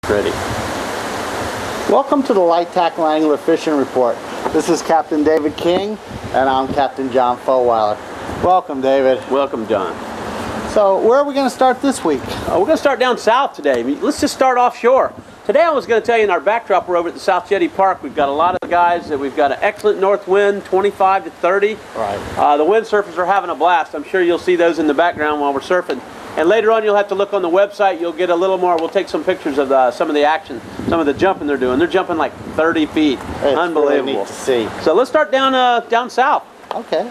Ready. Welcome to the Light Tackle Angler Fishing Report. This is Captain David King, and I'm Captain John Fowler. Welcome, David. Welcome, John. So, where are we going to start this week? We're going to start down south today. Let's just start offshore. Today I was going to tell you in our backdrop, we're over at the South Jetty Park. We've got a lot of guys that we've got an excellent north wind, 25 to 30. Right. The windsurfers are having a blast. I'm sure you'll see those in the background while we're surfing. And later on, you'll have to look on the website. You'll get a little more. We'll take some pictures of some of the action, some of the jumping they're doing. They're jumping like 30 feet. It's unbelievable. Really neat to see. So let's start down south. Okay.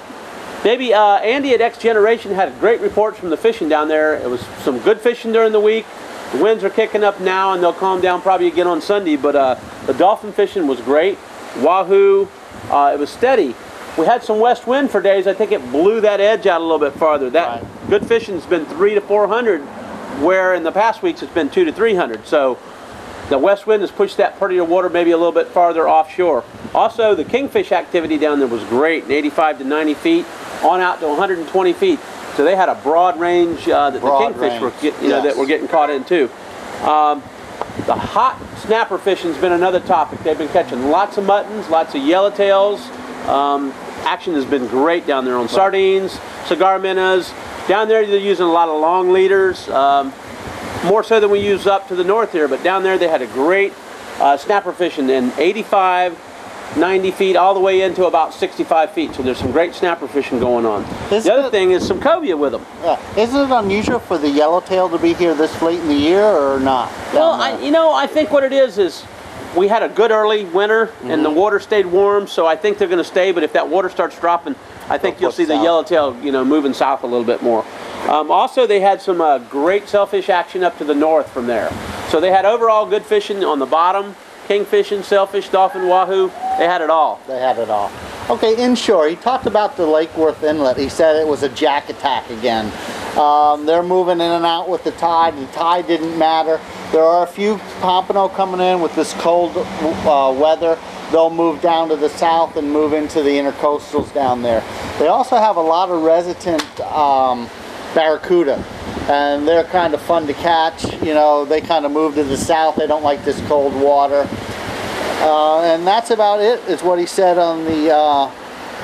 Maybe Andy at X Generation had great reports from the fishing down there. It was some good fishing during the week. The winds are kicking up now, and they'll calm down probably again on Sunday. But the dolphin fishing was great. Wahoo, it was steady. We had some west wind for days. I think it blew that edge out a little bit farther. That right. Good fishing's been 300 to 400, where in the past weeks it's been 200 to 300. So the west wind has pushed that prettier water maybe a little bit farther offshore. Also, the kingfish activity down there was great, 85 to 90 feet, on out to 120 feet. So they had a broad range that the kingfish were that were getting caught in too. The hot snapper fishing's been another topic. They've been catching lots of muttons, lots of yellowtails. Action has been great down there on sardines, cigar minnows. Down there they're using a lot of long leaders, more so than we use up to the north here, but down there they had a great snapper fishing in 85, 90 feet all the way into about 65 feet. So there's some great snapper fishing going on. The other thing is some cobia with them. Yeah. Isn't it unusual for the yellowtail to be here this late in the year or not? Well, I think what it is we had a good early winter and the water stayed warm, so I think they're going to stay. But if that water starts dropping, I think you'll see the yellowtail, moving south a little bit more. Also, they had some great sailfish action up to the north from there. So they had overall good fishing on the bottom, kingfishing, sailfish, dolphin, wahoo. They had it all. They had it all. Okay, inshore, he talked about the Lake Worth Inlet. He said it was a jack attack again. They're moving in and out with the tide. The tide didn't matter. There are a few pompano coming in with this cold weather. They'll move down to the south and move into the intercoastals down there. They also have a lot of resident barracuda, and they're kind of fun to catch. They kind of move to the south. They don't like this cold water. And that's about it, is what he said on the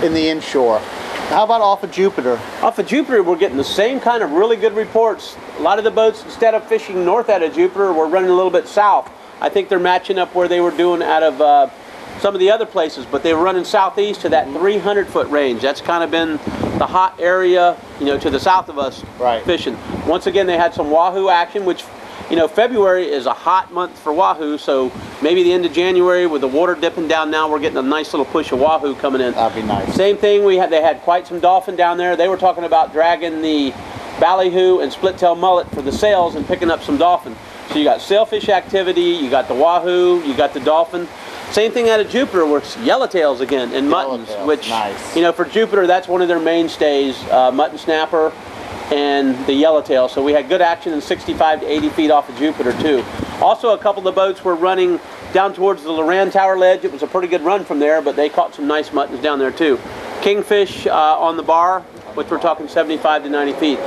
in the inshore. How about off of Jupiter? Off of Jupiter, we're getting the same kind of really good reports. A lot of the boats, instead of fishing north out of Jupiter, were running a little bit south. I think they're matching up where they were doing out of some of the other places, but they were running southeast to that 300-foot range. That's kind of been the hot area, to the south of us fishing. Once again, they had some wahoo action, which, February is a hot month for wahoo, so maybe the end of January with the water dipping down now, we're getting a nice little push of wahoo coming in. That'd be nice. Same thing, they had quite some dolphin down there. They were talking about dragging the ballyhoo and split-tail mullet for the sails and picking up some dolphin. So you got sailfish activity, you got the wahoo, you got the dolphin. Same thing out of Jupiter, where it's yellowtails again and muttons, which, for Jupiter, that's one of their mainstays, mutton snapper and the yellowtail. So we had good action in 65 to 80 feet off of Jupiter too. Also, a couple of the boats were running down towards the Loran Tower ledge. It was a pretty good run from there, but they caught some nice muttons down there too. Kingfish on the bar, which we're talking 75 to 90 feet.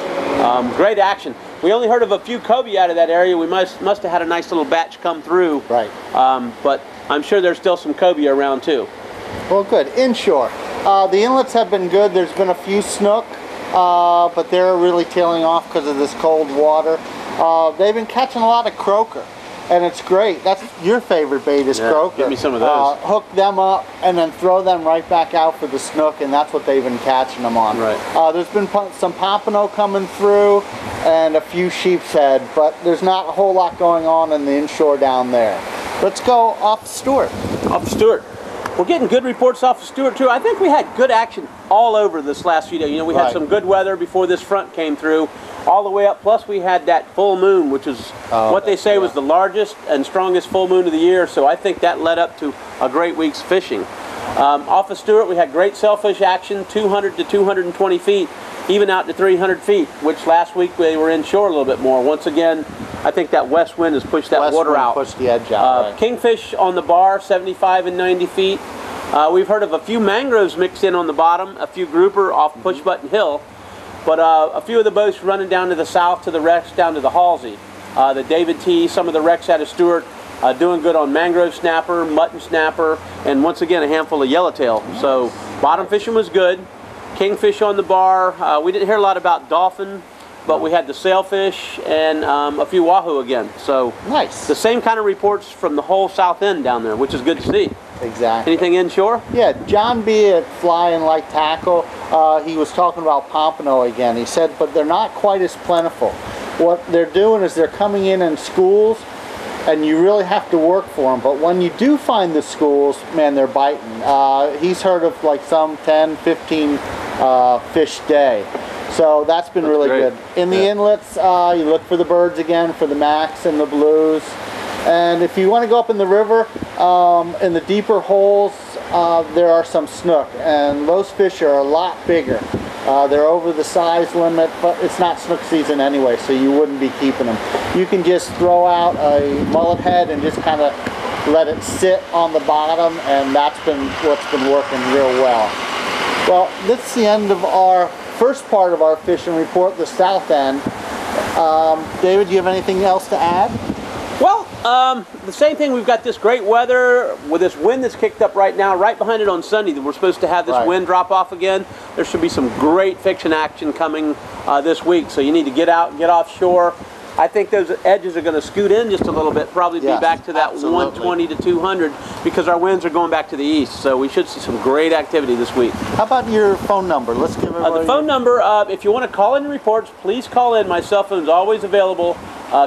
Great action. We only heard of a few cobia out of that area. We must have had a nice little batch come through. Right. But I'm sure there's still some cobia around too. Well, good. Inshore. The inlets have been good. There's been a few snook, but they're really tailing off because of this cold water. They've been catching a lot of croaker, and it's great. That's your favorite bait, is croaker. Give me some of those. Hook them up and then throw them right back out for the snook, and that's what they've been catching them on. Right. There's been some pompano coming through and a few sheep's head, but there's not a whole lot going on in the inshore down there. Let's go off Stewart. Off Stewart. We're getting good reports off of Stewart too. I think we had good action all over this last few days. We had some good weather before this front came through, all the way up. Plus we had that full moon, which is what they say was the largest and strongest full moon of the year. So I think that led up to a great week's fishing. Off of Stewart, we had great sailfish action, 200 to 220 feet, even out to 300 feet, which last week they were inshore a little bit more. Once again, I think that west wind has pushed that water out. Pushed the edge out. Kingfish on the bar, 75 and 90 feet. We've heard of a few mangroves mixed in on the bottom, a few grouper off Push Button Hill, but a few of the boats running down to the south to the wrecks, down to the Halsey. the David T, some of the wrecks out of Stewart, doing good on mangrove snapper, mutton snapper, and once again a handful of yellowtail. So bottom fishing was good. Kingfish on the bar. We didn't hear a lot about dolphin, but we had the sailfish and a few wahoo again. So nice. The same kind of reports from the whole south end down there, which is good to see. Exactly. Anything inshore? Yeah, John B. at Fly and Light Tackle, he was talking about pompano again. He said, but they're not quite as plentiful. What they're doing is they're coming in schools, and you really have to work for them. But when you do find the schools, man, they're biting. He's heard of like some 10, 15 fish day. So that's been really great. good. In the inlets, you look for the birds again, for the Macs and the blues. And if you want to go up in the river, in the deeper holes, there are some snook, and those fish are a lot bigger. They're over the size limit, but it's not snook season anyway, so you wouldn't be keeping them. You can just throw out a mullet head and just kind of let it sit on the bottom, and that's been what's been working real well. Well, that's the end of our first part of our fishing report, the south end. David, do you have anything else to add? Well, the same thing. We've got this great weather with this wind that's kicked up right now. Right behind it on Sunday, we're supposed to have this wind drop off again. There should be some great fishing action coming this week. So you need to get out and get offshore. I think those edges are going to scoot in just a little bit, probably be back to that 120 to 200 because our winds are going back to the east. So we should see some great activity this week. How about your phone number? Let's give everybody the phone number, if you want to call in reports, please call in. My cell phone is always available.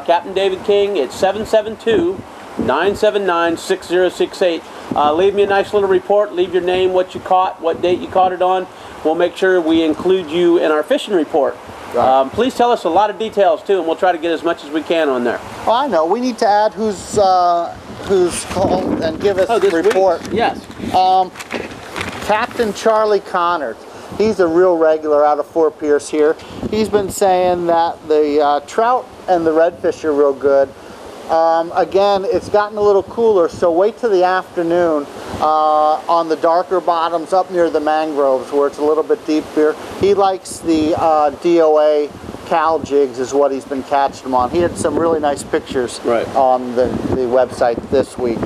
Captain David King, it's 772-979-6068. Leave me a nice little report. Leave your name, what you caught, what date you caught it on. We'll make sure we include you in our fishing report. Right. Please tell us a lot of details too, and we'll try to get as much as we can on there. Well, I know. We need to add who's called and give us a report. Week? Yes. Captain Charlie Connors. He's a real regular out of Fort Pierce here. He's been saying that the trout and the redfish are real good. Again, it's gotten a little cooler, so wait till the afternoon on the darker bottoms up near the mangroves where it's a little bit deeper. He likes the DOA Cal jigs is what he's been catching them on. He had some really nice pictures on the website this week.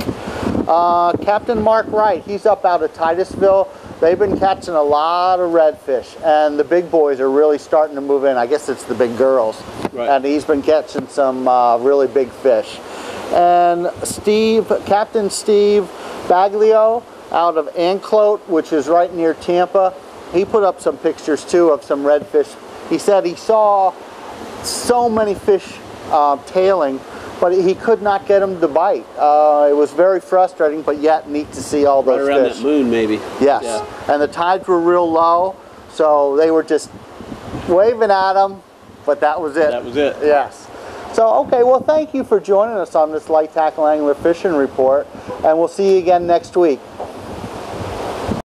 Captain Mark Wright, he's up out of Titusville. They've been catching a lot of redfish, and the big boys are really starting to move in. I guess it's the big girls. Right. And he's been catching some really big fish. And Captain Steve Baglio out of Anclote, which is right near Tampa, he put up some pictures too of some redfish. He said he saw so many fish tailing, but he could not get them to bite. It was very frustrating, but yet neat to see all those right around fish. That moon, maybe. Yes, yeah. And the tides were real low, so they were just waving at them, but that was it. That was it. Yes. So, okay, well, thank you for joining us on this Light Tackle Angler Fishing Report, and we'll see you again next week.